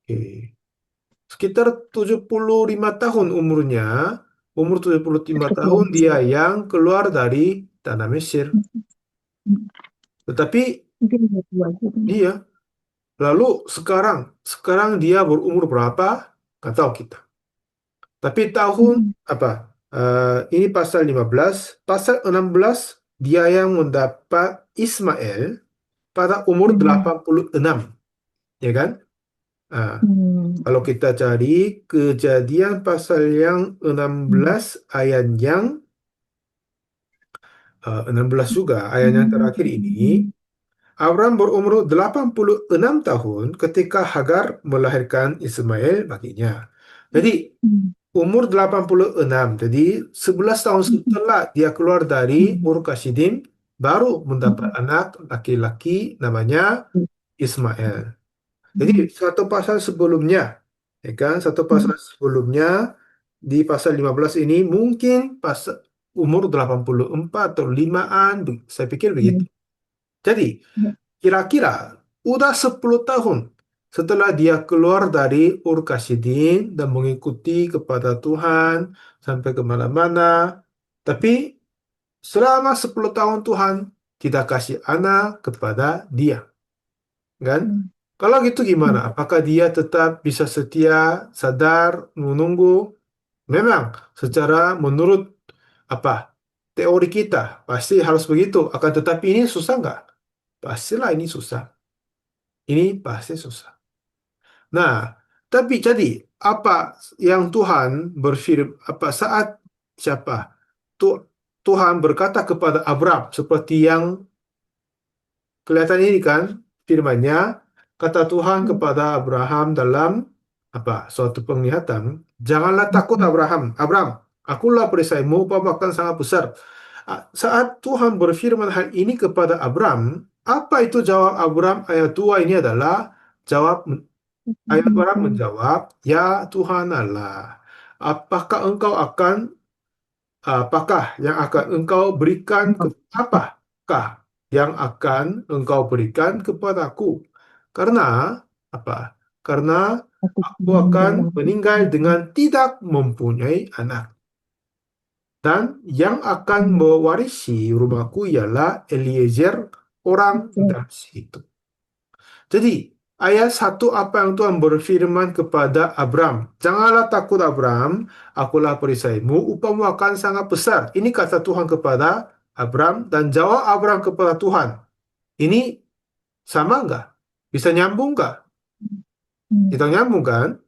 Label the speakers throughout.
Speaker 1: Oke. Sekitar 75 tahun umurnya. Umur 75 tahun dia yang keluar dari tanah Mesir. Tetapi
Speaker 2: Mungkin udah tua juga nih.
Speaker 1: dia, lalu sekarang dia berumur berapa? Nggak tahu kita. Tapi tahun
Speaker 2: Mm-mm.
Speaker 1: apa? Ini pasal 15, pasal 16 dia yang mendapat Ismail pada umur
Speaker 2: Mm-mm.
Speaker 1: 86, ya kan? Ah,
Speaker 2: Hmm.
Speaker 1: kalau kita cari Kejadian pasal yang 16 ayat yang 16 juga, ayat yang terakhir ini, Abraham berumur 86 tahun ketika Hagar melahirkan Ismail baginya. Jadi umur 86. Jadi 11 tahun setelah dia keluar dari Ur Kashidim, baru mendapat anak laki-laki namanya Ismail. Jadi satu pasal sebelumnya, ya kan? Satu pasal sebelumnya di pasal 15 ini mungkin pas umur 84 atau 5-an, saya pikir begitu. Jadi kira-kira udah 10 tahun setelah dia keluar dari Ur Kashidim dan mengikuti kepada Tuhan sampai kemana-mana. Tapi selama 10 tahun Tuhan tidak kasih anak kepada dia. Kan? Kalau gitu gimana? Apakah dia tetap bisa setia, sadar, menunggu? Memang secara menurut apa teori kita pasti harus begitu. Akan tetapi ini susah nggak? Pastilah ini susah. Ini pasti susah. Nah, tapi jadi apa yang Tuhan berfirman apa saat siapa? Tu- Tuhan berkata kepada Abraham seperti yang kelihatan ini kan firman-Nya, kata Tuhan kepada Abraham dalam apa? Suatu penglihatan, janganlah takut Abraham. Abraham, akulah perisaimu, umpama akan sangat besar. Saat Tuhan berfirman hal ini kepada Abraham, apa itu jawab Abraham? Ayat 2 ini adalah jawab ayat Abraham menjawab, "Ya Tuhan Allah, apakah engkau akan apakah yang akan engkau berikan ke apakah yang akan engkau berikan kepadaku? Karena apa? Karena
Speaker 2: Aku
Speaker 1: aku akan
Speaker 2: meninggal.
Speaker 1: meninggal dengan tidak mempunyai anak. Dan yang akan mewarisi rumahku ialah Eliezer orang Damsyik itu." Jadi, ayat 1 apa yang Tuhan berfirman kepada Abram. Janganlah takut Abram, akulah perisaimu, upamu akan sangat besar. Ini kata Tuhan kepada Abram dan jawab Abram kepada Tuhan. Ini sama nggak? Bisa nyambung nggak? Kita nyambung kan?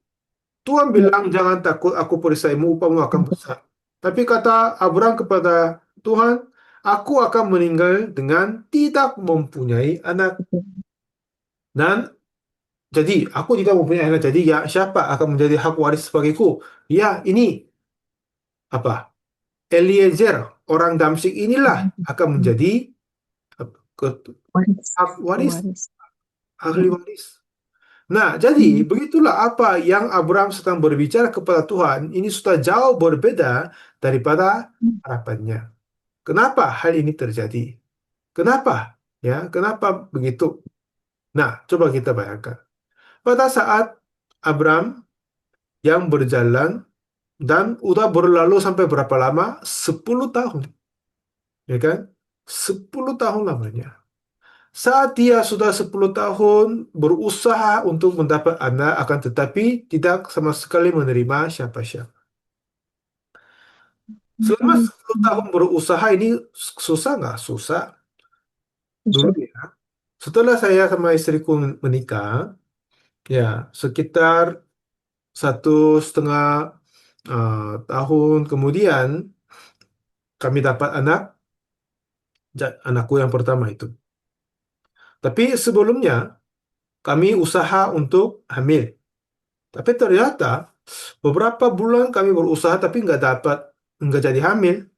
Speaker 1: Tuhan
Speaker 2: Ya,
Speaker 1: bilang jangan takut, aku perisaimu, upamu akan besar. Tapi kata Abram kepada Tuhan, aku akan meninggal dengan tidak mempunyai anak. Dan jadi, aku tidak mempunyai anak. Jadi, ya siapa akan menjadi hak waris bagiku? Ya, ini apa? Eliezer, orang Damsyik inilah akan menjadi ke-
Speaker 2: waris,
Speaker 1: hak waris,
Speaker 2: waris.
Speaker 1: ahli waris. Nah, jadi begitulah apa yang Abraham sedang berbicara kepada Tuhan. Ini sudah jauh berbeda daripada harapannya. Kenapa hal ini terjadi? Kenapa? Ya, kenapa begitu? Nah, coba kita bayangkan. Pada saat Abraham yang berjalan dan udah berlalu sampai berapa lama? 10 tahun, ya kan? 10 tahun lamanya. Saat dia sudah 10 tahun berusaha untuk mendapat anak, akan tetapi tidak sama sekali menerima siapa-siapa. Selama 10 tahun berusaha ini susah nggak? Susah. Dulu
Speaker 2: Susah.
Speaker 1: ya. Setelah saya sama istriku menikah, ya sekitar 1,5 tahun kemudian kami dapat anak, anakku yang pertama itu. Tapi sebelumnya kami usaha untuk hamil. Tapi ternyata beberapa bulan kami berusaha tapi nggak jadi hamil.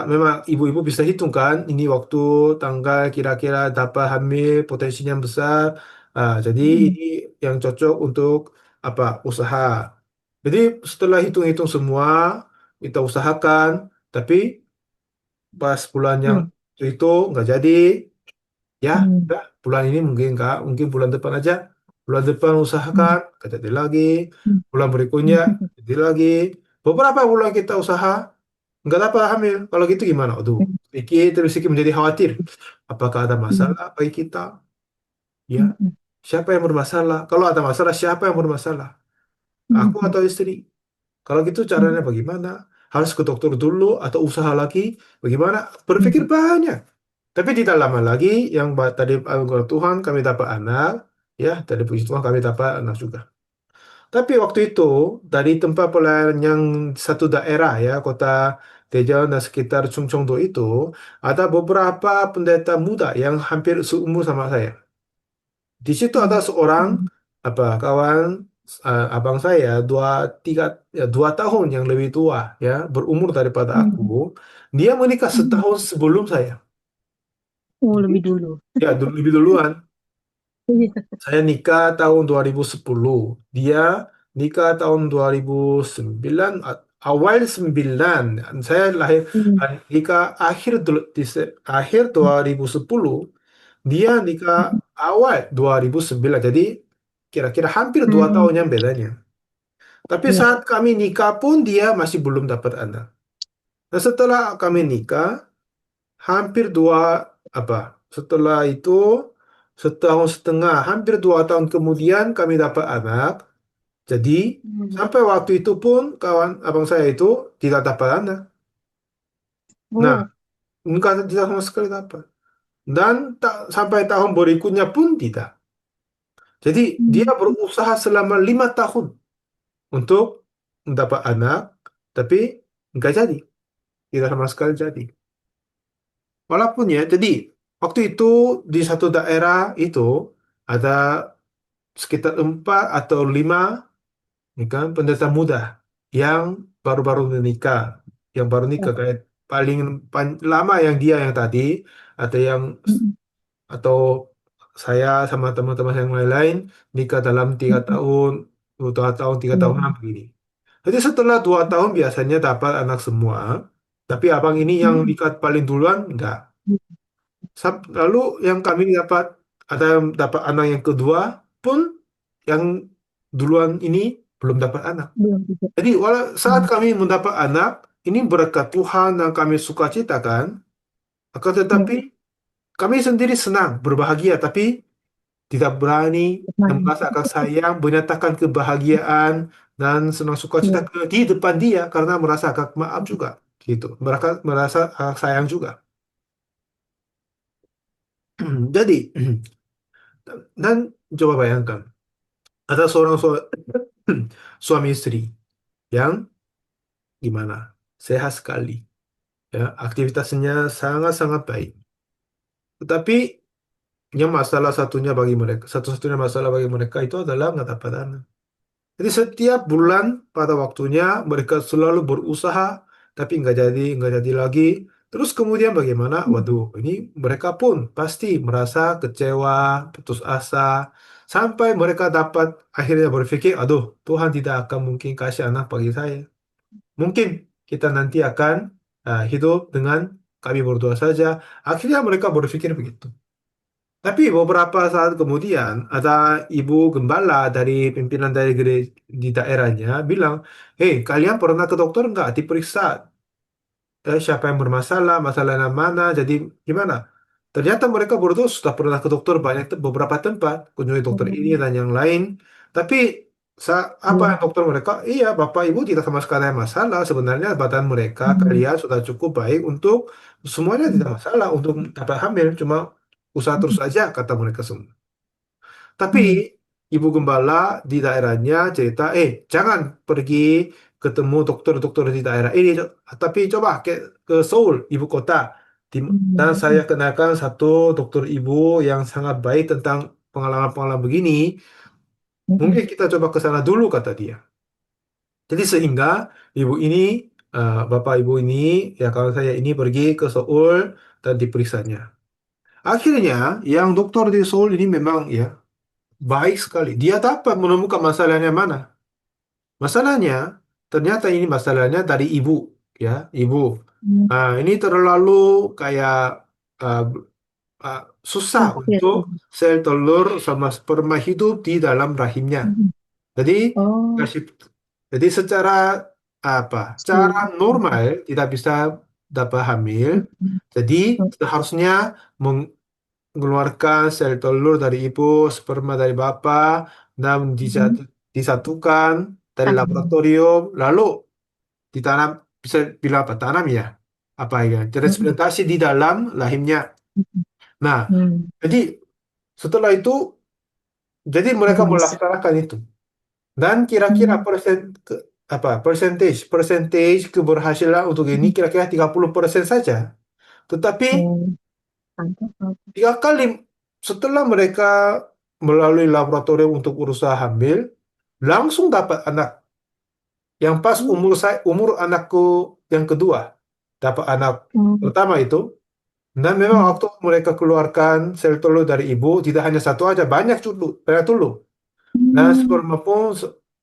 Speaker 1: Memang ibu-ibu bisa hitung kan, ini waktu tanggal kira-kira dapat hamil potensinya besar. Jadi ini yang cocok untuk apa usaha. Jadi setelah hitung-hitung semua kita usahakan, tapi pas bulan yang itu nggak jadi. Ya, udah bulan ini mungkin nggak, mungkin bulan depan aja. bulan depan usahakan, nggak jadi lagi, bulan berikutnya jadi lagi, beberapa bulan kita usaha, nggak dapat hamil. Kalau gitu gimana? Aduh, terus sedikit menjadi khawatir. Apakah ada masalah bagi kita? Ya, siapa yang bermasalah? Kalau ada masalah, siapa yang bermasalah? Aku atau istri? Kalau gitu caranya bagaimana? Harus ke dokter dulu atau usaha lagi? Bagaimana? Berpikir banyak. Tapi tidak lama lagi, yang tadi anugerah Tuhan kami dapat anak, ya dari puji Tuhan kami dapat anak juga. Tapi waktu itu dari tempat pelayanan yang satu daerah ya, kota Tegal dan sekitar Chungcheongdo itu ada beberapa pendeta muda yang hampir seumur sama saya. Di situ ada seorang kawan abang saya 2 tahun yang lebih tua ya berumur daripada aku. Dia menikah setahun sebelum saya.
Speaker 2: Oh,
Speaker 1: Jadi
Speaker 2: lebih dulu.
Speaker 1: ya lebih duluan.
Speaker 2: Iya.
Speaker 1: Saya nikah tahun 2010. Dia nikah tahun 2009, awal 9. Saya lahir nikah akhir 2010. Dia nikah awal 2009. Jadi kira-kira hampir 2 tahun yang bedanya. Tapi
Speaker 2: Iya.
Speaker 1: saat kami nikah pun dia masih belum dapat anak. Nah, setelah kami nikah, hampir setelah itu setahun setengah, hampir 2 tahun kemudian kami dapat anak. Jadi sampai waktu itu pun kawan abang saya itu tidak dapat anak. Nah,
Speaker 2: Oh.
Speaker 1: enggak tidak sama sekali dapat. Dan tak sampai tahun berikutnya pun tidak. Jadi dia berusaha selama 5 tahun untuk mendapat anak, tapi enggak jadi, tidak sama sekali jadi. Walaupun ya, jadi waktu itu di satu daerah itu ada sekitar 4 atau 5 ini kan pendeta muda yang baru-baru menikah, yang baru nikah kayak paling lama yang dia yang tadi, atau yang atau saya sama teman-teman yang lain-lain nikah dalam 3 tahun, 2 tahun, 3 tahunan begini. Jadi setelah 2 tahun biasanya dapat anak semua, tapi abang ini yang nikah paling duluan enggak. Lalu yang kami dapat ada yang dapat anak yang kedua pun yang duluan ini belum dapat anak.
Speaker 2: Belum bisa.
Speaker 1: Jadi saat kami mendapat anak, ini berkat Tuhan yang kami sukacitakan, akan
Speaker 2: Ya.
Speaker 1: tetapi kami sendiri senang, berbahagia, tapi tidak berani dan
Speaker 2: Main.
Speaker 1: merasa akan sayang, menyatakan kebahagiaan dan senang sukacita
Speaker 2: Ya.
Speaker 1: di depan dia karena merasa agak maaf juga, gitu. Mereka merasa sayang juga. Jadi, dan coba bayangkan, ada seorang suami istri yang gimana? Sehat sekali, ya, aktivitasnya sangat-sangat baik. Tetapi yang masalah satunya bagi mereka, satu-satunya masalah bagi mereka itu adalah nggak dapat dana. Jadi setiap bulan pada waktunya mereka selalu berusaha, tapi nggak jadi lagi. Terus kemudian bagaimana? Waduh, ini mereka pun pasti merasa kecewa, putus asa, sampai mereka dapat akhirnya berpikir, aduh, Tuhan tidak akan mungkin kasih anak bagi saya. Mungkin kita nanti akan hidup dengan kami berdua saja. Akhirnya mereka berpikir begitu. Tapi beberapa saat kemudian ada ibu gembala dari pimpinan dari gereja di daerahnya bilang, "Hei, kalian pernah ke dokter nggak? Diperiksa siapa yang bermasalah, masalah yang mana, jadi gimana?" Ternyata mereka berdua sudah pernah ke dokter beberapa tempat, kunjungi dokter ini dan yang lain. Tapi apa yang dokter mereka? Iya, bapak ibu tidak sama sekali ada masalah. Sebenarnya badan mereka, kalian sudah cukup baik untuk semuanya tidak masalah untuk dapat hamil. Cuma usaha terus aja kata mereka semua. Tapi ibu gembala di daerahnya cerita, jangan pergi ketemu dokter-dokter di daerah ini, tapi coba ke Seoul, ibu kota. Dan saya kenalkan satu dokter ibu yang sangat baik tentang pengalaman-pengalaman begini. Mungkin kita coba ke sana dulu, kata dia. Jadi sehingga ibu ini, bapak ibu ini, ya kalau saya ini pergi ke Seoul dan diperiksanya. Akhirnya, yang dokter di Seoul ini memang ya baik sekali. Dia dapat menemukan masalahnya mana. Masalahnya, ternyata ini masalahnya dari ibu, ya, ibu. Nah, ini terlalu kayak uh, susah
Speaker 2: Akhir.
Speaker 1: untuk sel telur sama sperma hidup di dalam rahimnya.
Speaker 2: Mm-mm.
Speaker 1: Jadi
Speaker 2: Oh,
Speaker 1: kasih jadi secara apa? Cara
Speaker 2: si.
Speaker 1: normal tidak bisa dapat hamil.
Speaker 2: Mm-mm.
Speaker 1: Jadi seharusnya mengeluarkan sel telur dari ibu, sperma dari bapak, dan
Speaker 2: Mm-mm.
Speaker 1: disatukan dari
Speaker 2: Tanam.
Speaker 1: laboratorium, lalu ditanam, bisa bilang apa? Tanam ya? Apa ya?
Speaker 2: Mm-mm.
Speaker 1: Transplantasi di dalam rahimnya.
Speaker 2: Mm-mm.
Speaker 1: Nah,
Speaker 2: Mm.
Speaker 1: jadi setelah itu, jadi mereka
Speaker 2: Bisa.
Speaker 1: melaksanakan itu. Dan kira-kira
Speaker 2: Mm.
Speaker 1: persentage keberhasilan untuk ini
Speaker 2: Mm.
Speaker 1: kira-kira 30% saja. Tetapi
Speaker 2: Oh, mantap.
Speaker 1: 3 kali setelah mereka melalui laboratorium untuk berusaha hamil, langsung dapat anak yang pas
Speaker 2: Mm.
Speaker 1: umur anakku yang kedua. Dapat anak
Speaker 2: Mm.
Speaker 1: pertama itu. Dan memang
Speaker 2: Mm.
Speaker 1: waktu mereka keluarkan sel telur dari ibu, tidak hanya satu aja, banyak telur. Dan
Speaker 2: Mm.
Speaker 1: sperma pun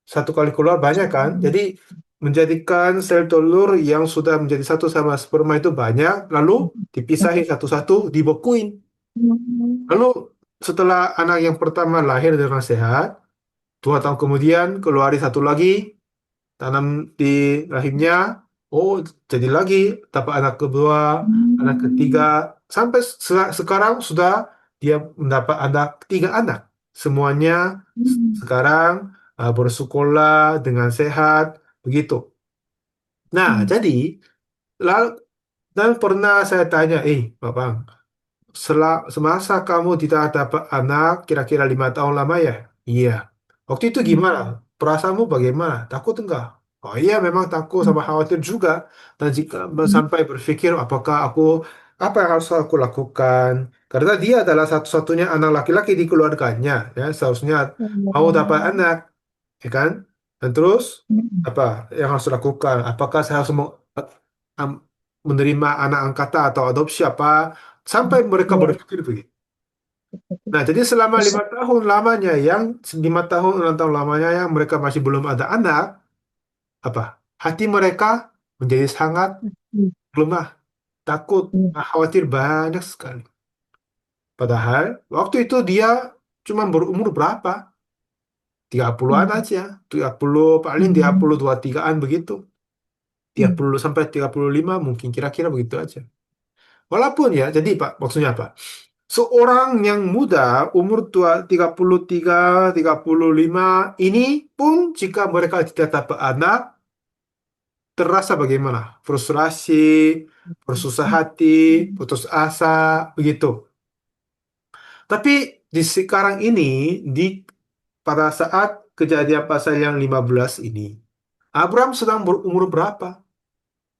Speaker 1: satu kali keluar banyak kan. Jadi menjadikan sel telur yang sudah menjadi satu sama sperma itu banyak, lalu dipisahin satu-satu, dibekuin.
Speaker 2: Mm.
Speaker 1: Lalu setelah anak yang pertama lahir dengan sehat, 2 tahun kemudian keluarin satu lagi, tanam di rahimnya, oh jadi lagi dapat anak kedua, anak ketiga,
Speaker 2: Mm.
Speaker 1: sampai sekarang sudah dia mendapat anak 3 anak. Semuanya
Speaker 2: Mm.
Speaker 1: sekarang bersekolah dengan sehat, begitu. Nah,
Speaker 2: Mm.
Speaker 1: jadi lalu dan pernah saya tanya, Bapak, semasa kamu tidak dapat anak, kira-kira 5 tahun lama ya? Iya. Waktu itu
Speaker 2: Mm.
Speaker 1: gimana? Perasaanmu bagaimana? Takut enggak? Oh iya, memang takut
Speaker 2: Mm.
Speaker 1: sama khawatir juga. Dan jika
Speaker 2: Mm.
Speaker 1: sampai berpikir, apa yang harus aku lakukan? Karena dia adalah satu-satunya anak laki-laki di keluarganya, ya. Seharusnya mau dapat
Speaker 2: Oh.
Speaker 1: anak, ya kan? Dan terus
Speaker 2: Mm.
Speaker 1: apa yang harus dilakukan? Apakah saya harus am- menerima anak angkatan atau adopsi apa? Sampai
Speaker 2: Mm.
Speaker 1: mereka
Speaker 2: Iya.
Speaker 1: berpikir begitu. Nah, jadi selama
Speaker 2: Terus,
Speaker 1: 5 tahun lamanya, 5 tahun 6 tahun lamanya yang mereka masih belum ada anak, apa? Hati mereka menjadi sangat
Speaker 2: mm.
Speaker 1: lemah, takut,
Speaker 2: Mm.
Speaker 1: khawatir banyak sekali. Padahal waktu itu dia cuma berumur berapa? 30-an
Speaker 2: Mm.
Speaker 1: aja, 30 paling tiga
Speaker 2: Mm.
Speaker 1: puluh dua tigaan begitu. tiga
Speaker 2: Mm.
Speaker 1: puluh sampai 35 mungkin kira-kira begitu aja. Walaupun ya, jadi Pak, maksudnya apa? Seorang yang muda, umur tua 33, 35, ini pun jika mereka tidak dapat anak, terasa bagaimana? Frustrasi, bersusah hati,
Speaker 2: Mm.
Speaker 1: putus asa, begitu. Tapi di sekarang ini, pada saat kejadian pasal yang 15 ini, Abraham sedang berumur berapa?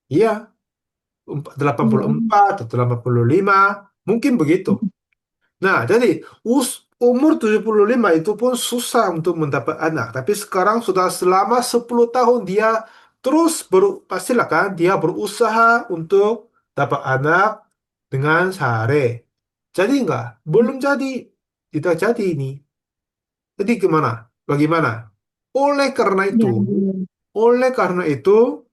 Speaker 1: Iya,
Speaker 2: Iya.
Speaker 1: 84 atau 85, mungkin begitu. Nah, jadi umur 75 itu pun susah untuk mendapat anak. Tapi sekarang sudah selama 10 tahun dia terus pastilah kan dia berusaha untuk dapat anak dengan sehari. Jadi enggak?
Speaker 2: Mm.
Speaker 1: Belum jadi. Tidak jadi ini. Jadi gimana? Bagaimana? Oleh karena itu,
Speaker 2: Ya, iya.
Speaker 1: oleh karena itu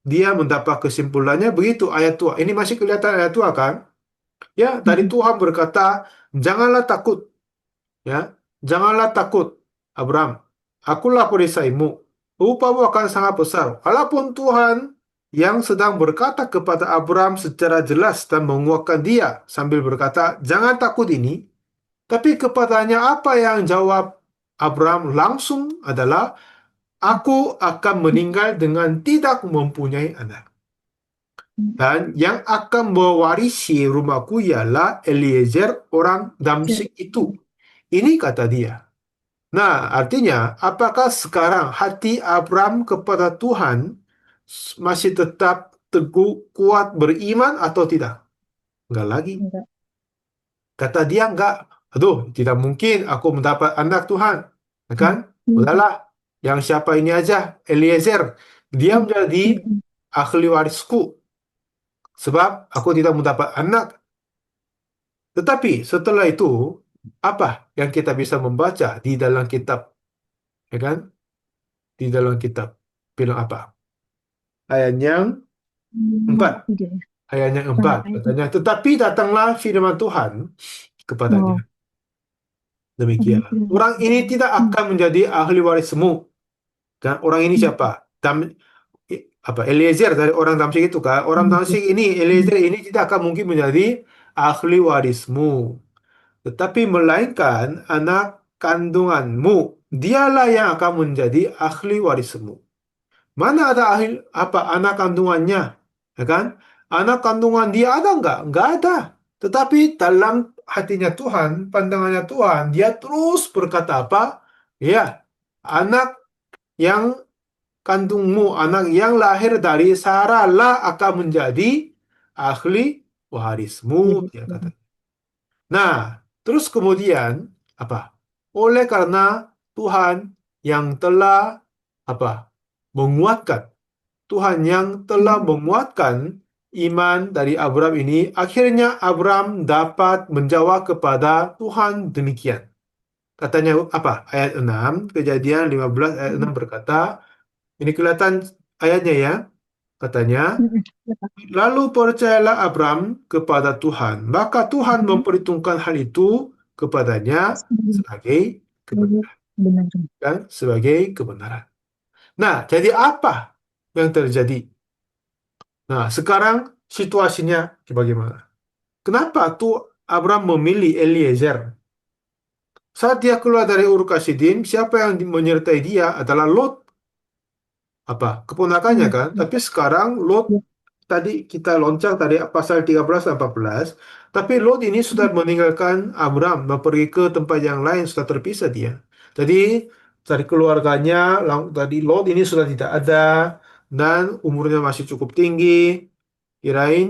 Speaker 1: dia mendapat kesimpulannya begitu ayat tua. Ini masih kelihatan ayat tua kan? Ya, dari
Speaker 2: Mm.
Speaker 1: Tuhan berkata, janganlah takut. Ya, janganlah takut, Abraham. Akulah perisaimu. Upamu akan sangat besar. Walaupun Tuhan yang sedang berkata kepada Abraham secara jelas dan menguatkan dia sambil berkata, jangan takut ini. Tapi kepadanya apa yang jawab Abraham langsung adalah, aku akan meninggal dengan tidak mempunyai anak.
Speaker 2: Mm.
Speaker 1: Dan yang akan mewarisi rumahku ialah Eliezer orang Damsyik itu. Ini kata dia. Nah, artinya, apakah sekarang hati Abraham kepada Tuhan masih tetap teguh, kuat, beriman atau tidak? Enggak lagi.
Speaker 2: Enggak.
Speaker 1: Kata dia enggak. Aduh, tidak mungkin aku mendapat anak Tuhan. Ya kan?
Speaker 2: Mm. Mm.
Speaker 1: Udahlah, yang siapa ini aja, Eliezer. Dia
Speaker 2: Mm.
Speaker 1: menjadi
Speaker 2: Mm.
Speaker 1: ahli warisku. Sebab aku tidak mendapat anak. Tetapi setelah itu, apa yang kita bisa membaca di dalam kitab? Ya kan? Di dalam kitab. Bilang apa? Ayat yang
Speaker 2: Mm.
Speaker 1: 4.
Speaker 2: Iya.
Speaker 1: Ayatnya
Speaker 2: Nah,
Speaker 1: 4 katanya, tetapi datanglah firman Tuhan kepadanya.
Speaker 2: oh,
Speaker 1: Demikian.
Speaker 2: demikian.
Speaker 1: Orang ini tidak
Speaker 2: Hmm,
Speaker 1: akan menjadi ahli warismu. Kan orang ini
Speaker 2: hmm,
Speaker 1: siapa? Eliezer dari orang Damsyik itu kan. Orang
Speaker 2: hmm,
Speaker 1: Damsyik ini,
Speaker 2: hmm,
Speaker 1: Eliezer ini tidak akan mungkin menjadi ahli warismu. Tetapi melainkan anak kandunganmu. Dialah yang akan menjadi ahli warismu. Mana ada ahli apa anak kandungannya? Ya kan? Anak kandungan dia ada nggak? Nggak ada. Tetapi dalam hatinya Tuhan, pandangannya Tuhan, dia terus berkata apa? Ya, anak yang kandungmu, anak yang lahir dari Sarah lah akan menjadi ahli warismu,
Speaker 2: jadi,
Speaker 1: dia kata. Nah, terus kemudian apa? Oleh karena Tuhan yang telah apa? Menguatkan. Tuhan yang telah
Speaker 2: hmm,
Speaker 1: menguatkan iman dari Abraham ini, akhirnya Abraham dapat menjawab kepada Tuhan demikian. Katanya apa? Ayat 6, Kejadian 15 ayat
Speaker 2: hmm,
Speaker 1: 6 berkata, ini kelihatan ayatnya ya. Katanya,
Speaker 2: hmm, ya, Pak.
Speaker 1: lalu percayalah Abram kepada Tuhan, maka Tuhan
Speaker 2: Hmm,
Speaker 1: memperhitungkan hal itu kepadanya
Speaker 2: sebagai-
Speaker 1: sebagai
Speaker 2: sebagai
Speaker 1: kebenaran.
Speaker 2: benar.
Speaker 1: Kan? Sebagai kebenaran. Nah, jadi apa yang terjadi? Nah, sekarang situasinya bagaimana? Kenapa tuh Abram memilih Eliezer? Saat dia keluar dari Ur Kasdim, siapa yang menyertai dia adalah Lot, apa keponakannya
Speaker 2: Hmm,
Speaker 1: kan?
Speaker 2: ya,
Speaker 1: Tapi sekarang Lot
Speaker 2: ya,
Speaker 1: tadi kita loncat tadi pasal 13 dan 14, tapi Lot ini sudah
Speaker 2: hmm,
Speaker 1: meninggalkan Abram dan pergi ke tempat yang lain, sudah terpisah dia. Jadi dari keluarganya, tadi Lot ini sudah tidak ada dan umurnya masih cukup tinggi. Kirain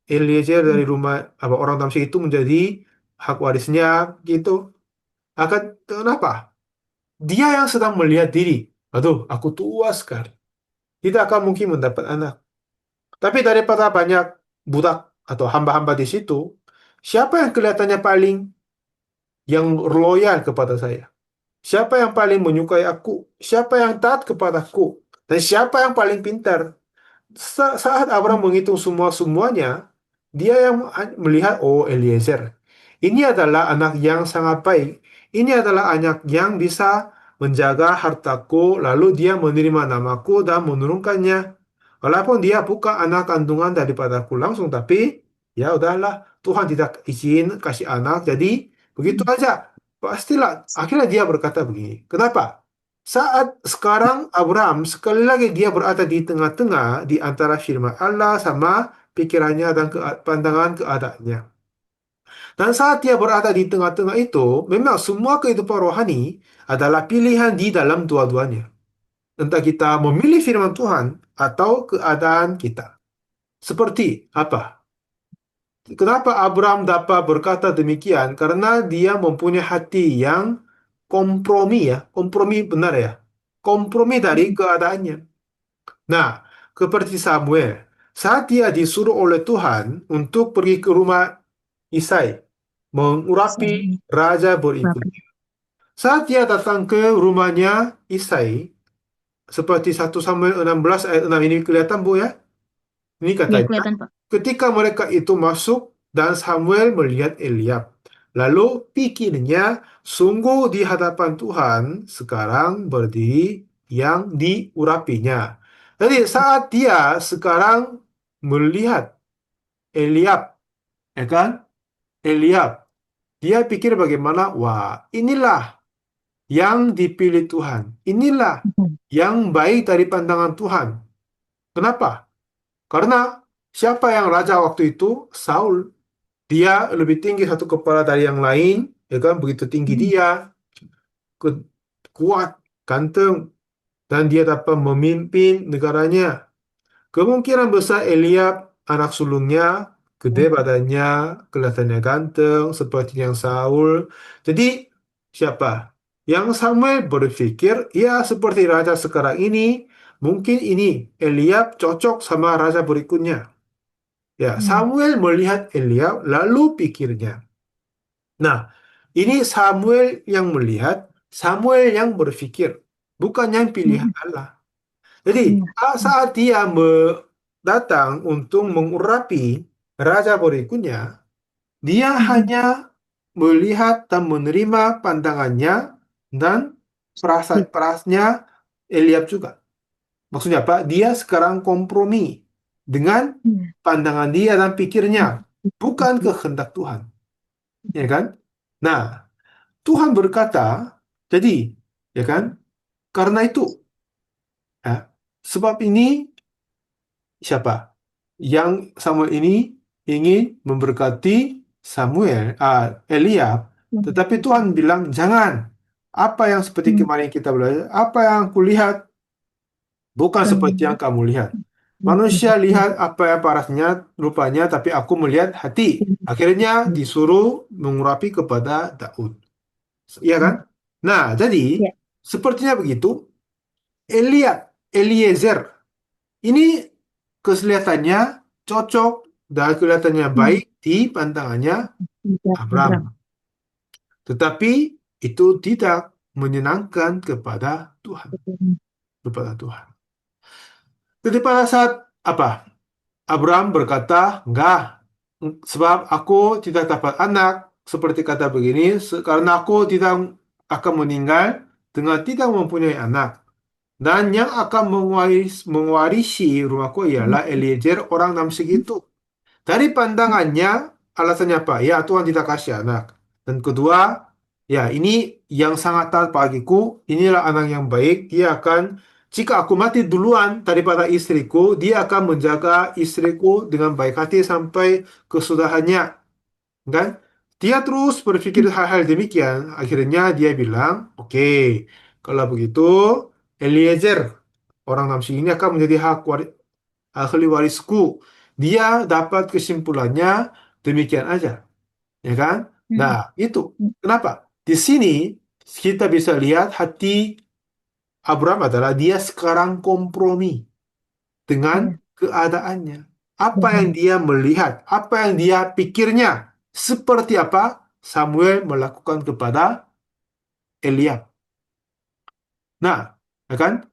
Speaker 1: Eliezer
Speaker 2: hmm,
Speaker 1: dari rumah apa orang Tamsik itu menjadi hak warisnya gitu. Akan kenapa? Dia yang sedang melihat diri. Aduh, aku tua sekali. Tidak akan mungkin mendapat anak. Tapi daripada banyak budak atau hamba-hamba di situ, siapa yang kelihatannya paling yang loyal kepada saya? Siapa yang paling menyukai aku? Siapa yang taat kepadaku? Dan siapa yang paling pintar? Saat
Speaker 2: hmm,
Speaker 1: Abraham menghitung semua-semuanya, dia yang melihat, oh Eliezer, ini adalah anak yang sangat baik. Ini adalah anak yang bisa menjaga hartaku, lalu dia menerima namaku dan menurunkannya. Walaupun dia bukan anak kandungan daripadaku langsung, tapi ya udahlah, Tuhan tidak izin kasih anak, jadi begitu
Speaker 2: hmm,
Speaker 1: aja. Pastilah, akhirnya dia berkata begini, kenapa? Saat sekarang Abraham sekali lagi dia berada di tengah-tengah di antara firman Allah sama pikirannya dan pandangan keadaannya. Dan saat dia berada di tengah-tengah itu, memang semua kehidupan rohani adalah pilihan di dalam dua-duanya. Entah kita memilih firman Tuhan atau keadaan kita. Seperti apa? Kenapa Abraham dapat berkata demikian? Karena dia mempunyai hati yang kompromi ya, kompromi benar ya. Kompromi dari
Speaker 2: hmm,
Speaker 1: keadaannya. Nah, seperti Samuel, saat dia disuruh oleh Tuhan untuk pergi ke rumah Isai, mengurapi
Speaker 2: saya
Speaker 1: raja
Speaker 2: berapa?
Speaker 1: berikutnya. Saat dia datang ke rumahnya Isai, seperti 1 Samuel 16 ayat 6 ini kelihatan Bu ya. Ini
Speaker 2: Ya,
Speaker 1: katanya,
Speaker 2: kelihatan, Pak.
Speaker 1: ketika mereka itu masuk dan Samuel melihat Eliab, lalu pikirnya, sungguh di hadapan Tuhan sekarang berdiri yang diurapinya. Jadi saat dia sekarang melihat Eliab, ya kan? Eliab, dia pikir bagaimana? Wah, inilah yang dipilih Tuhan. Inilah
Speaker 2: Hmm,
Speaker 1: yang baik dari pandangan Tuhan. Kenapa? Karena siapa yang raja waktu itu? Saul. Dia lebih tinggi satu kepala dari yang lain, ya kan? Begitu tinggi
Speaker 2: hmm,
Speaker 1: dia, kuat, ganteng, dan dia dapat memimpin negaranya. Kemungkinan besar Eliab, anak sulungnya, gede
Speaker 2: hmm,
Speaker 1: badannya, kelihatannya ganteng, seperti yang Saul. Jadi, siapa? Yang Samuel berpikir, ya seperti raja sekarang ini, mungkin ini Eliab cocok sama raja berikutnya. Ya,
Speaker 2: hmm,
Speaker 1: Samuel melihat Eliab, lalu pikirnya. Nah, ini Samuel yang melihat, Samuel yang berpikir, bukan yang
Speaker 2: hmm,
Speaker 1: pilihan Allah. Jadi,
Speaker 2: iya, hmm,
Speaker 1: saat dia datang untuk mengurapi raja berikutnya, dia hanya melihat dan menerima pandangannya dan perasaan-perasaannya Eliab juga. Maksudnya apa? Dia sekarang kompromi dengan pandangan dia dan pikirnya, bukan kehendak Tuhan. Ya kan? Nah, Tuhan berkata, jadi, ya kan? Karena itu, ya, sebab ini siapa? Yang Samuel ini ingin memberkati Eliab, tetapi Tuhan bilang, jangan. Apa yang seperti kemarin kita belajar, apa yang kulihat bukan seperti yang kamu lihat. Manusia lihat apa yang parasnya, rupanya, tapi aku melihat hati. Akhirnya disuruh mengurapi kepada Daud. Iya kan? Nah, jadi
Speaker 2: Ya.
Speaker 1: sepertinya begitu. Eliezer, ini kelihatannya cocok dan kelihatannya baik di pandangannya
Speaker 2: Tidak
Speaker 1: Abram.
Speaker 2: Abraham.
Speaker 1: Tetapi itu tidak menyenangkan kepada Tuhan. Kepada Tuhan. Jadi pada saat apa? Abraham berkata, enggak, sebab aku tidak dapat anak, seperti kata begini, karena aku tidak akan meninggal dengan tidak mempunyai anak. Dan yang akan mewarisi rumahku ialah Eliezer orang Damsyik itu. Dari pandangannya, alasannya apa? Ya, Tuhan tidak kasih anak. Dan kedua, ya ini yang sangat taat bagiku, inilah anak yang baik, dia akan, jika aku mati duluan daripada istriku, dia akan menjaga istriku dengan baik hati sampai kesudahannya. Kan? Dia terus berpikir hal-hal demikian, akhirnya dia bilang, oke, kalau begitu, Eliezer, orang Namsi ini akan menjadi ahli warisku. Dia dapat kesimpulannya demikian aja, ya kan? Nah, itu kenapa? Di sini kita bisa lihat hati Abraham adalah dia sekarang kompromi dengan keadaannya. Apa yang dia melihat, apa yang dia pikirnya, seperti apa Samuel melakukan kepada Eliab. Nah, ya kan?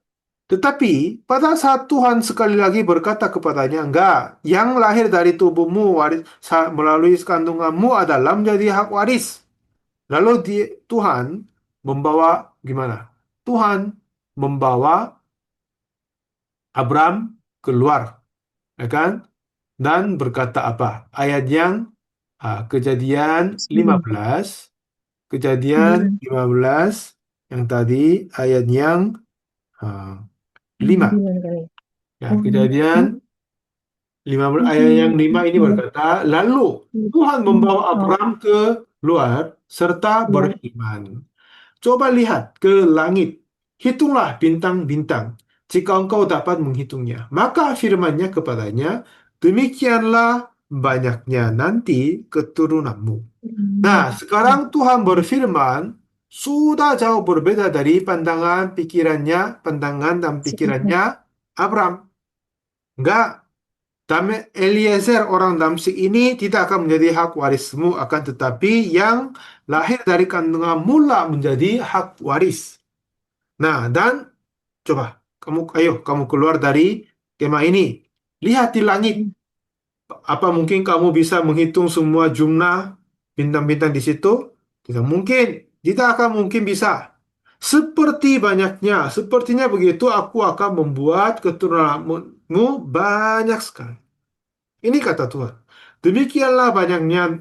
Speaker 1: Tetapi pada saat Tuhan sekali lagi berkata kepadanya, enggak, yang lahir dari tubuhmu melalui kandunganmu adalah menjadi hak waris. Lalu Tuhan membawa gimana? Tuhan membawa Abram keluar, ya kan? Dan berkata apa? Ayat yang Kejadian 15, Kejadian 15 yang tadi ayat yang ah, 5.
Speaker 2: 9 kali.
Speaker 1: Ya, Kejadian 15 ayat yang 5 ini berkata, lalu Tuhan membawa
Speaker 2: Oh,
Speaker 1: Abram ke luar serta
Speaker 2: ya.
Speaker 1: berfirman, coba lihat ke langit, hitunglah bintang-bintang, jika engkau dapat menghitungnya. Maka firman-Nya kepadanya, demikianlah banyaknya nanti keturunanmu. Nah, sekarang Tuhan berfirman, sudah jauh berbeda dari pandangan dan pikirannya Abram. Enggak, Eliezer orang Damsyik ini tidak akan menjadi hak warismu, akan tetapi yang lahir dari kandunganmu lah menjadi hak waris. Nah, dan coba kamu keluar dari kemah ini. Lihat di langit. Apa mungkin kamu bisa menghitung semua jumlah bintang-bintang di situ? Tidak mungkin. Tidak akan mungkin bisa. Sepertinya begitu aku akan membuat keturunanmu banyak sekali. Ini kata Tuhan. Demikianlah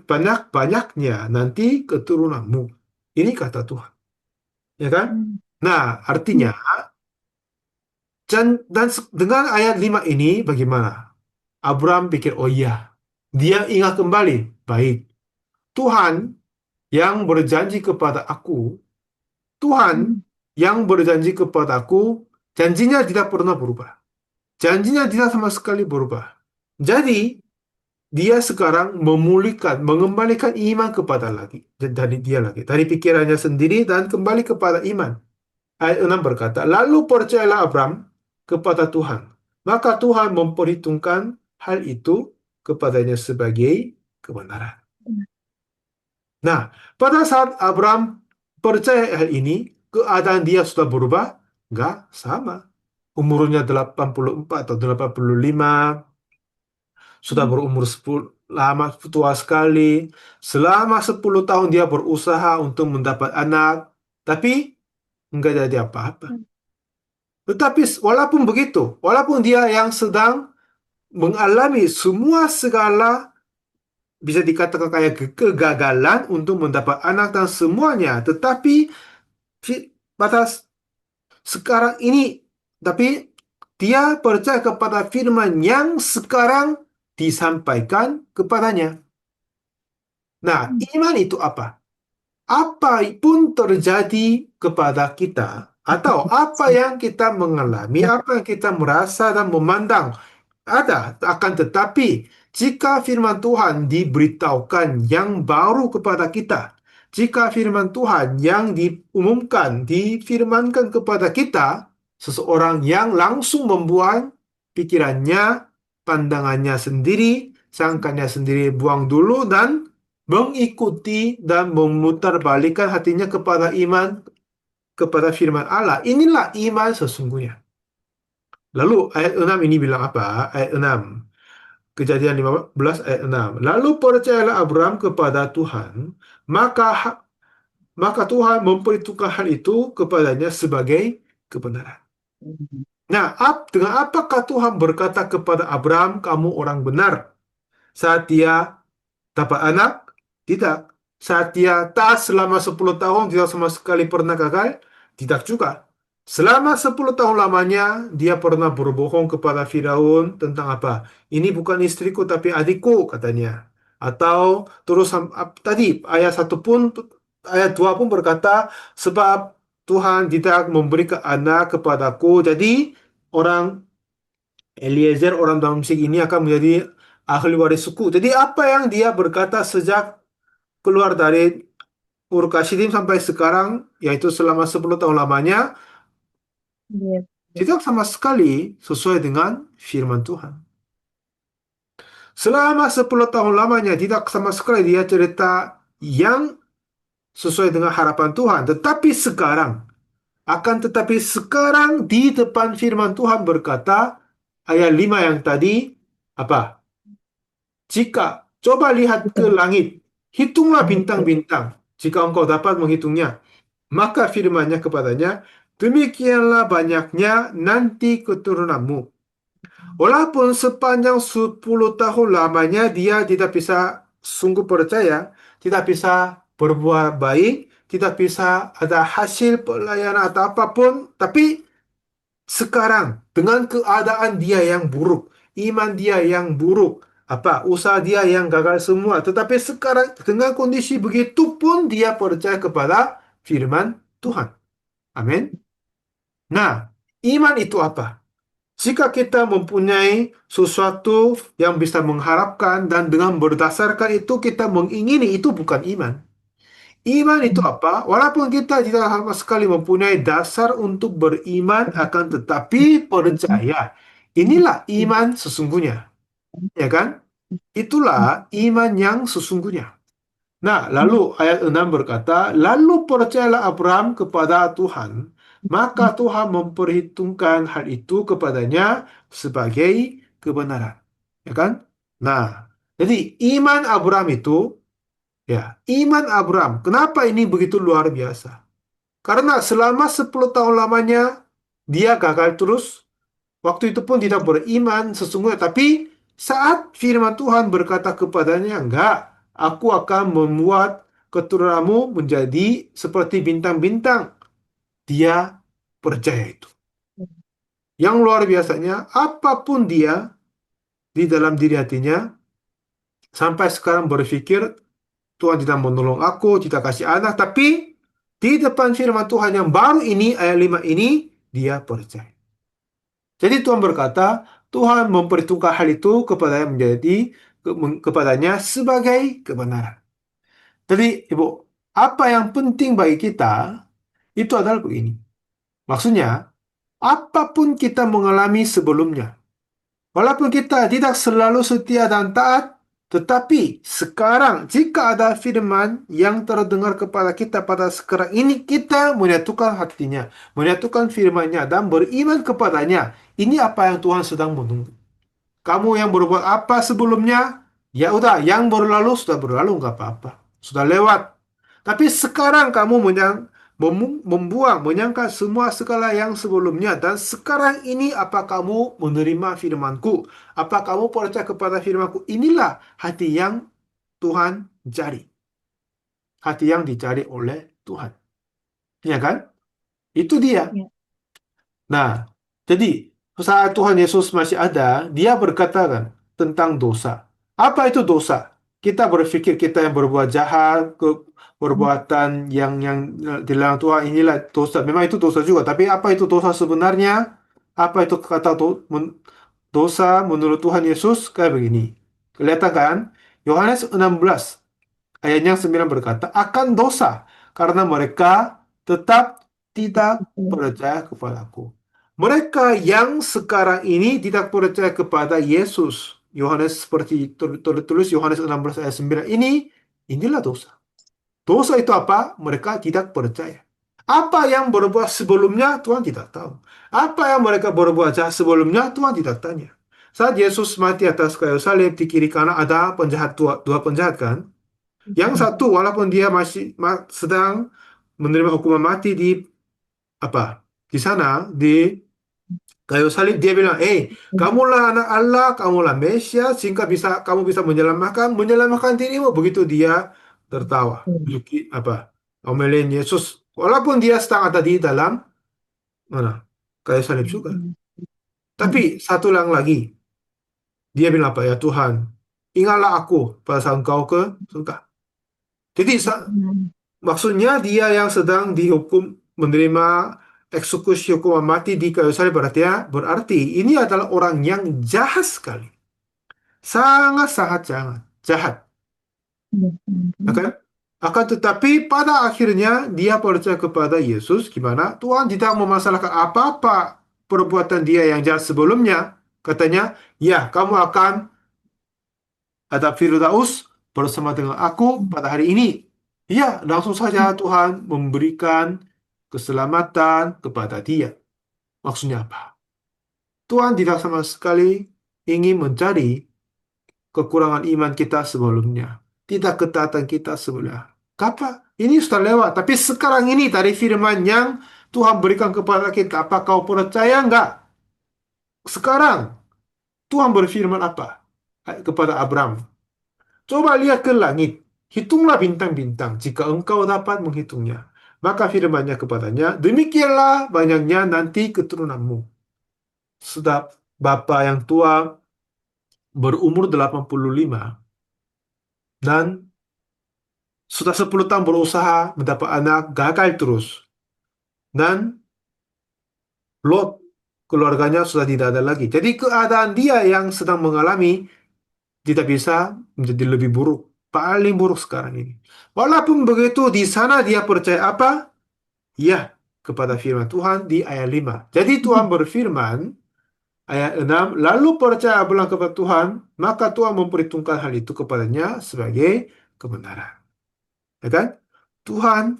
Speaker 1: banyak-banyaknya nanti keturunanmu. Ini kata Tuhan. Ya kan? Nah, artinya, dengan ayat 5 ini bagaimana? Abraham pikir, oh iya. Dia ingat kembali. Baik. Tuhan yang berjanji kepada aku, Tuhan yang berjanji kepada aku, janjinya tidak pernah berubah. Janjinya tidak sama sekali berubah. Jadi, dia sekarang memulihkan, mengembalikan iman kepada lagi. Dari dia lagi. Dari pikirannya sendiri dan kembali kepada iman. Ayat 6 berkata, lalu percayalah Abram kepada Tuhan. Maka Tuhan memperhitungkan hal itu kepadanya sebagai kebenaran. Nah, pada saat Abram percaya hal ini, keadaan dia sudah berubah? Enggak, sama. Umurnya 84 atau 85. sudah berumur 10, lama tua sekali. Selama 10 tahun dia berusaha untuk mendapat anak, tapi enggak jadi apa-apa. Tetapi walaupun begitu, walaupun dia yang sedang mengalami semua segala bisa dikatakan kayak kegagalan untuk mendapat anak dan semuanya, tetapi pada sekarang ini, tapi dia percaya kepada firman yang sekarang disampaikan kepadanya. Nah, iman itu apa? Apapun terjadi kepada kita, atau apa yang kita mengalami, apa yang kita merasa dan memandang, ada, akan tetapi jika firman Tuhan diberitahukan yang baru kepada kita, jika firman Tuhan yang diumumkan, difirmankan kepada kita, seseorang yang langsung membuang pikirannya, pandangannya sendiri, sangkanya sendiri buang dulu dan mengikuti dan memutarbalikkan hatinya kepada iman, kepada firman Allah. Inilah iman sesungguhnya. Lalu ayat 6 ini bilang apa? Ayat 6. Kejadian 15 ayat 6. Lalu percayalah Abraham kepada Tuhan, maka maka Tuhan memperhitungkan hal itu kepadanya sebagai kebenaran. Nah, dengan apakah Tuhan berkata kepada Abraham, kamu orang benar? Saat dia dapat anak? Tidak. Saat dia taat selama 10 tahun, tidak sama sekali pernah gagal? Tidak juga. Selama 10 tahun lamanya, dia pernah berbohong kepada Firaun tentang apa? Ini bukan istriku, tapi adikku, katanya. Atau terus tadi, ayat 1 pun, ayat 2 pun berkata, sebab Tuhan tidak memberi anak kepadaku, jadi orang Eliezer, orang Damsyik ini akan menjadi ahli waris suku. Jadi apa yang dia berkata sejak keluar dari Ur Kasdim sampai sekarang, yaitu selama 10 tahun lamanya,
Speaker 2: Iya.
Speaker 1: tidak sama sekali sesuai dengan firman Tuhan. Selama 10 tahun lamanya, tidak sama sekali dia cerita yang sesuai dengan harapan Tuhan. Tetapi sekarang di depan firman Tuhan berkata, ayat 5 yang tadi, apa? Jika, coba lihat ke langit, hitunglah bintang-bintang, jika engkau dapat menghitungnya. Maka firman-Nya kepadanya, demikianlah banyaknya nanti keturunanmu. Walaupun sepanjang 10 tahun lamanya dia tidak bisa sungguh percaya, tidak bisa berbuat baik, tidak bisa ada hasil pelayanan atau apapun, tapi sekarang dengan keadaan dia yang buruk, iman dia yang buruk, usaha dia yang gagal semua, tetapi sekarang dengan kondisi begitu pun dia percaya kepada firman Tuhan. Amin. Nah, iman itu apa? Jika kita mempunyai sesuatu yang bisa mengharapkan dan dengan berdasarkan itu kita mengingini, itu bukan iman. Iman itu apa? Walaupun kita tidak sama sekali mempunyai dasar untuk beriman, akan tetapi percaya. Inilah iman sesungguhnya. Ya kan? Itulah iman yang sesungguhnya. Nah, lalu ayat 6 berkata, lalu percayalah Abraham kepada Tuhan, maka Tuhan memperhitungkan hal itu kepadanya sebagai kebenaran. Ya kan? Nah, jadi iman Abraham itu, ya, iman Abraham. Kenapa ini begitu luar biasa? Karena selama 10 tahun lamanya, dia gagal terus. Waktu itu pun tidak beriman sesungguhnya. Tapi saat firman Tuhan berkata kepadanya, enggak, aku akan membuat keturunanmu menjadi seperti bintang-bintang. Dia percaya itu. Yang luar biasanya, apapun dia di dalam diri hatinya, sampai sekarang berpikir, Tuhan tidak menolong aku, tidak kasih anak, tapi di depan firman Tuhan yang baru ini, ayat 5 ini, dia percaya. Jadi Tuhan berkata, Tuhan memperhitungkan hal itu kepadanya kepadanya sebagai kebenaran. Jadi, Ibu, apa yang penting bagi kita itu adalah begini. Maksudnya, apapun kita mengalami sebelumnya, walaupun kita tidak selalu setia dan taat, tetapi sekarang jika ada firman yang terdengar kepada kita pada sekarang ini, kita menyatukan hatinya, menyatukan firman-Nya dan beriman kepadanya. Ini apa yang Tuhan sedang menunggu. Kamu yang berbuat apa sebelumnya, ya udah, yang berlalu sudah berlalu, nggak apa-apa. Sudah lewat. Tapi sekarang kamu membuang, menyangka semua segala yang sebelumnya. Dan sekarang ini apa kamu menerima firmanku? Apa kamu percaya kepada firmanku? Inilah hati yang Tuhan cari. Hati yang dicari oleh Tuhan. Ya kan? Itu dia.
Speaker 2: Ya.
Speaker 1: Nah, jadi saat Tuhan Yesus masih ada, dia berkata kan tentang dosa. Apa itu dosa? Kita berpikir kita yang berbuat jahat, perbuatan yang dilarang Tuhan inilah dosa. Memang itu dosa juga, tapi apa itu dosa sebenarnya? Apa itu kata dosa menurut Tuhan Yesus? Kayak begini. Kelihatan kan? Yohanes 16 ayatnya 9 berkata, akan dosa karena mereka tetap tidak percaya kepadaku. Mereka yang sekarang ini tidak percaya kepada Yesus. Yohanes seperti tertulis Yohanes 16 ayat 9 inilah dosa. Dosa itu apa? Mereka tidak percaya. Apa yang berbuat sebelumnya Tuhan tidak tahu. Apa yang mereka berbuat jahat sebelumnya Tuhan tidak tanya. Saat Yesus mati atas kayu salib di kiri kanan ada penjahat dua penjahat kan? Yang satu walaupun dia masih sedang menerima hukuman mati di apa? Di sana di kayu salib dia bilang, kamulah anak Allah, kamulah Mesias, sehingga kamu bisa menyelamatkan dirimu." Begitu dia tertawa, omelin Yesus, walaupun dia sedang ada di dalam mana kayu salib juga. Tapi satu yang lagi, dia bilang apa ya Tuhan, ingatlah aku pada saat engkau ke surga. Jadi maksudnya dia yang sedang dihukum menerima eksekusi hukuman mati di kayu salib berarti ini adalah orang yang jahat sekali. Sangat-sangat jahat. Jahat. Ya kan? Akan tetapi pada akhirnya dia percaya kepada Yesus. Gimana? Tuhan tidak memasalahkan apa-apa perbuatan dia yang jahat sebelumnya. Katanya, ya kamu akan ada Firdaus bersama dengan aku pada hari ini. Ya, langsung saja Tuhan memberikan keselamatan kepada dia. Maksudnya apa? Tuhan tidak sama sekali ingin mencari kekurangan iman kita sebelumnya. Tidak ketaatan kita sebelumnya. Kapan? Ini sudah lewat. Tapi sekarang ini dari firman yang Tuhan berikan kepada kita. Apa kau percaya enggak? Sekarang Tuhan berfirman apa? Kepada Abraham. Coba lihat ke langit. Hitunglah bintang-bintang jika engkau dapat menghitungnya. Maka firman-Nya kepadanya, demikianlah banyaknya nanti keturunanmu. Sudah Bapa yang tua berumur 85 dan sudah 10 tahun berusaha mendapat anak, gagal terus. Dan Lot, keluarganya sudah tidak ada lagi. Jadi keadaan dia yang sedang mengalami tidak bisa menjadi lebih buruk. Paling buruk sekarang ini. Walaupun begitu, di sana dia percaya apa? Ya, kepada firman Tuhan di ayat 5. Jadi Tuhan berfirman, ayat 6, lalu percaya bilang kepada Tuhan, maka Tuhan memperhitungkan hal itu kepadanya sebagai kebenaran. Ya kan? Tuhan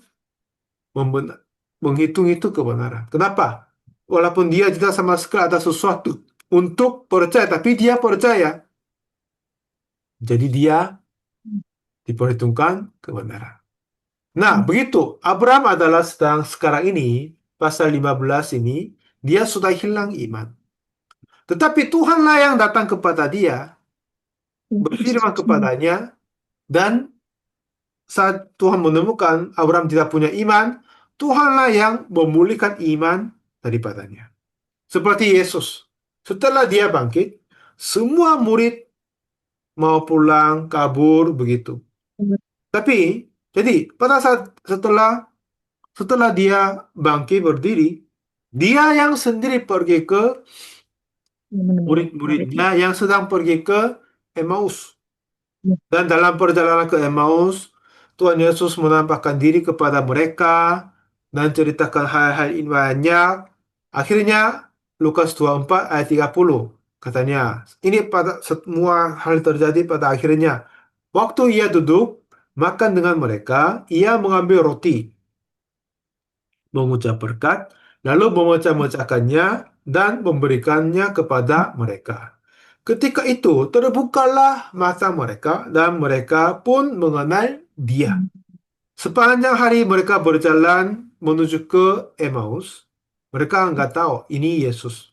Speaker 1: menghitung itu kebenaran. Kenapa? Walaupun dia tidak sama sekali ada sesuatu untuk percaya, tapi dia percaya. Jadi dia diperhitungkan kebenaran. Nah, begitu. Abraham adalah sekarang ini, pasal 15 ini, dia sudah hilang iman. Tetapi Tuhanlah yang datang kepada dia, berfirman kepadanya, dan saat Tuhan menemukan Abraham tidak punya iman, Tuhanlah yang memulihkan iman daripadanya. Seperti Yesus. Setelah dia bangkit, semua murid mau pulang, kabur, begitu. Tapi, jadi pada saat setelah dia bangkit berdiri, dia yang sendiri pergi ke murid-muridnya yang sedang pergi ke Emmaus. Dan dalam perjalanan ke Emmaus, Tuhan Yesus menampakkan diri kepada mereka dan ceritakan hal-hal ini banyak. Akhirnya, Lukas 24 ayat 30 katanya, ini pada semua hal terjadi pada akhirnya. Waktu ia duduk makan dengan mereka, ia mengambil roti, mengucap berkat, lalu memecah-mecahkannya dan memberikannya kepada mereka. Ketika itu terbukalah mata mereka dan mereka pun mengenal Dia. Sepanjang hari mereka berjalan menuju ke Emmaus, mereka nggak tahu ini Yesus.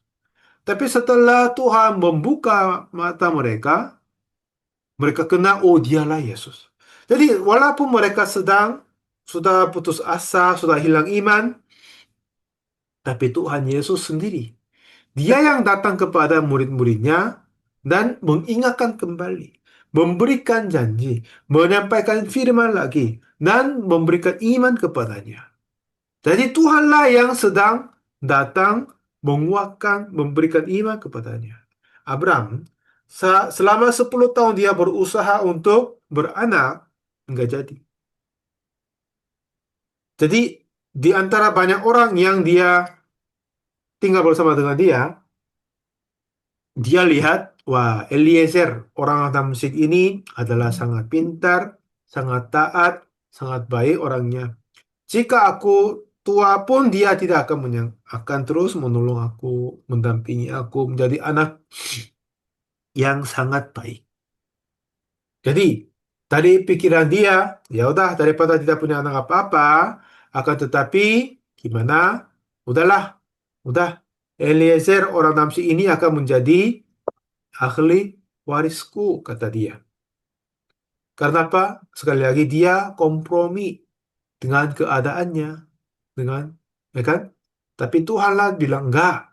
Speaker 1: Tapi setelah Tuhan membuka mata mereka, mereka kenal, oh dialah Yesus. Jadi walaupun mereka sudah putus asa, sudah hilang iman, tapi Tuhan Yesus sendiri, Dia yang datang kepada murid-muridnya dan mengingatkan kembali, memberikan janji, menyampaikan firman lagi, dan memberikan iman kepadanya. Jadi Tuhanlah yang sedang datang menguatkan, memberikan iman kepadanya. Abraham, selama 10 tahun dia berusaha untuk beranak, enggak jadi. Jadi di antara banyak orang yang dia tinggal bersama dengan dia lihat, wah Eliezer, orang Damsyik ini adalah sangat pintar, sangat taat, sangat baik orangnya. Jika aku tua pun dia tidak akan akan terus menolong aku, mendampingi aku menjadi anak yang sangat baik. Jadi tadi pikiran dia, ya udah daripada tidak punya anak apa-apa, akan tetapi gimana? Udahlah, udah Eliezer orang Namsi ini akan menjadi ahli warisku, kata dia. Karena apa? Sekali lagi dia kompromi dengan keadaannya, dengan, ya kan? Tapi Tuhanlah bilang enggak.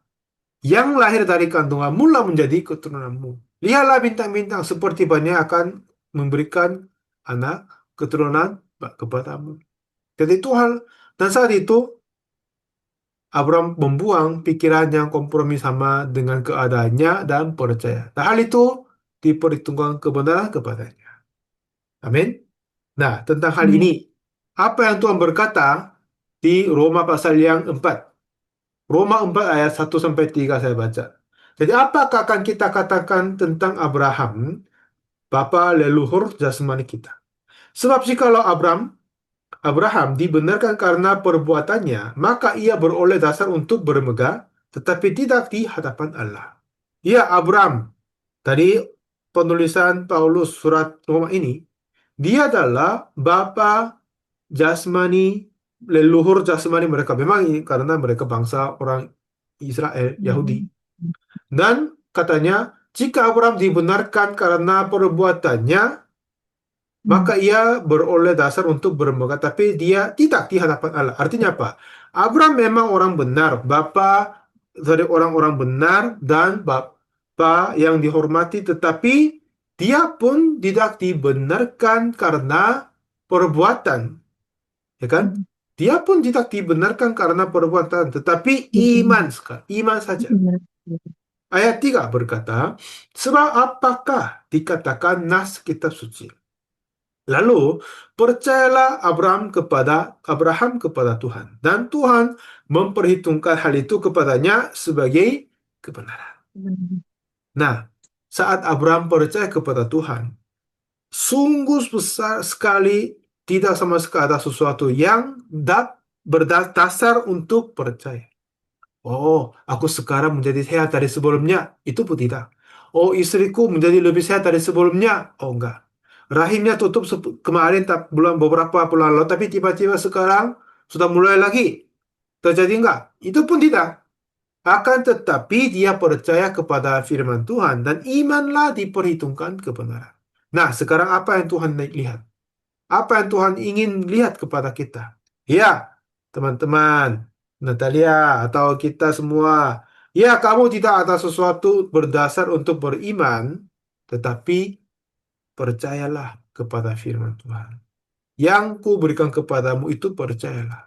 Speaker 1: Yang lahir dari kandunganmu lah menjadi keturunanmu. Lihatlah bintang-bintang seperti banyak akan memberikan anak keturunan kepadamu. Jadi Tuhan, dan saat itu Abraham membuang pikiran yang kompromi sama dengan keadaannya dan percaya. Nah, hal itu diperhitungkan kebenaran kepadanya. Amin. Nah, tentang hal ini,
Speaker 2: Amin.
Speaker 1: apa yang Tuhan berkata di Roma pasal yang 4? Roma 4 ayat 1-3 saya baca. Jadi apakah akan kita katakan tentang Abraham, bapa leluhur jasmani kita? Sebab jikalau Abraham dibenarkan karena perbuatannya, maka ia beroleh dasar untuk bermegah, tetapi tidak di hadapan Allah. Ya, Abraham, tadi penulisan Paulus surat Roma ini, dia adalah bapa jasmani, leluhur jasmani mereka. Memang ini karena mereka bangsa orang Israel, Yahudi. Dan katanya, jika Abraham dibenarkan karena perbuatannya, maka ia beroleh dasar untuk bermegah, tapi dia tidak di hadapan Allah. Artinya apa? Abraham memang orang benar, bapa dari orang-orang benar dan bapa yang dihormati, tetapi dia pun tidak dibenarkan karena perbuatan, ya kan? Dia pun tidak dibenarkan karena perbuatan, tetapi iman sekali, iman saja. Ayat 3 berkata, sebab apakah dikatakan nas kitab suci? Lalu percayalah Abraham kepada Tuhan, dan Tuhan memperhitungkan hal itu kepadanya sebagai kebenaran. Nah, saat Abraham percaya kepada Tuhan, sungguh besar sekali, tidak sama sekali ada sesuatu yang berdasar untuk percaya. Oh, aku sekarang menjadi sehat dari sebelumnya. Itu pun tidak. Oh, istriku menjadi lebih sehat dari sebelumnya. Oh, enggak. Rahimnya tutup kemarin bulan beberapa bulan lalu, tapi tiba-tiba sekarang sudah mulai lagi. Terjadi enggak? Itu pun tidak. Akan tetapi dia percaya kepada firman Tuhan dan imanlah diperhitungkan kebenaran. Nah, sekarang apa yang Tuhan lihat? Apa yang Tuhan ingin lihat kepada kita? Ya, teman-teman, Natalia atau kita semua. Ya, kamu tidak ada sesuatu berdasar untuk beriman, tetapi percayalah kepada firman Tuhan. Yang ku berikan kepadamu itu percayalah.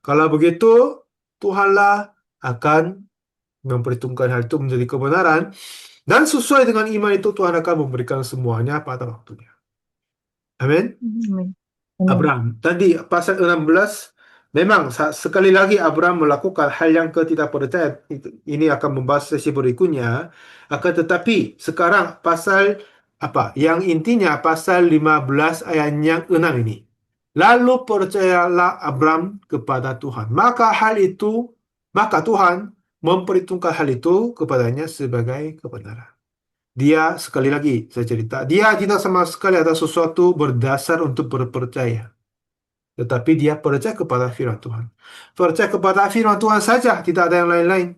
Speaker 1: Kalau begitu, Tuhanlah akan memperhitungkan hal itu menjadi kebenaran, dan sesuai dengan iman itu Tuhan akan memberikan semuanya pada waktunya. Amin.
Speaker 2: Amin. Amin.
Speaker 1: Abraham. Tadi pasal 16 memang sekali lagi Abraham melakukan hal yang ketidakpercayaan. Ini akan membahas sesi berikutnya. Akan tetapi sekarang pasal apa? Yang intinya pasal 15 ayat yang 6 ini. Lalu percayalah Abraham kepada Tuhan. Maka Tuhan memperhitungkan hal itu kepadanya sebagai kebenaran. Dia, sekali lagi saya cerita, dia tidak sama sekali ada sesuatu berdasar untuk berpercaya. Tetapi dia percaya kepada firman Tuhan. Percaya kepada firman Tuhan saja, tidak ada yang lain-lain.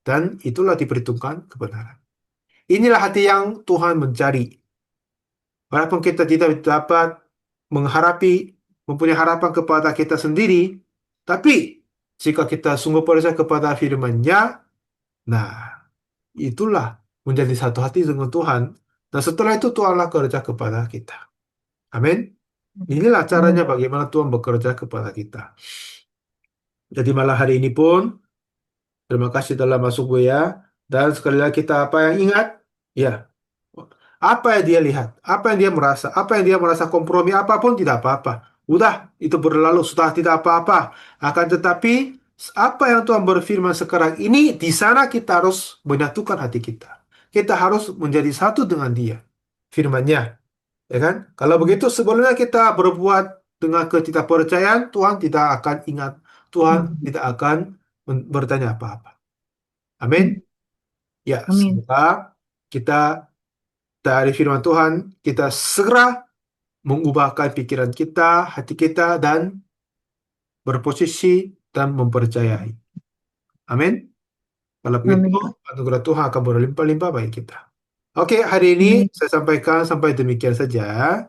Speaker 1: Dan itulah diperhitungkan kebenaran. Inilah hati yang Tuhan mencari. Walaupun kita tidak dapat mengharapi, mempunyai harapan kepada kita sendiri, tapi jika kita sungguh percaya kepada firman-Nya, nah itulah menjadi satu hati dengan Tuhan. Dan setelah itu Tuhanlah kerja kepada kita. Amin. Inilah caranya
Speaker 2: Amin.
Speaker 1: bagaimana Tuhan bekerja kepada kita. Jadi malah hari ini pun, terima kasih telah masuk Bu ya. Dan sekali lagi kita apa yang ingat? Ya, apa yang dia lihat, apa yang dia merasa, apa yang dia merasa kompromi apapun tidak apa-apa. Udah, itu berlalu, sudah tidak apa-apa. Akan tetapi, apa yang Tuhan berfirman sekarang ini, di sana kita harus menyatukan hati kita. Kita harus menjadi satu dengan dia. Firman-Nya, ya kan? Kalau begitu, sebelumnya kita berbuat dengan ketidakpercayaan, Tuhan tidak akan ingat. Tuhan tidak akan bertanya apa-apa. Amin. Ya,
Speaker 2: Amin.
Speaker 1: semoga kita dari firman Tuhan, kita segera mengubahkan pikiran kita, hati kita, dan berposisi dan mempercayai. Amin. Kalau begitu,
Speaker 2: Amin, Kak.
Speaker 1: anugerah Tuhan akan berlimpah-limpah bagi kita. Oke, hari ini
Speaker 2: Amin.
Speaker 1: saya sampaikan sampai demikian saja.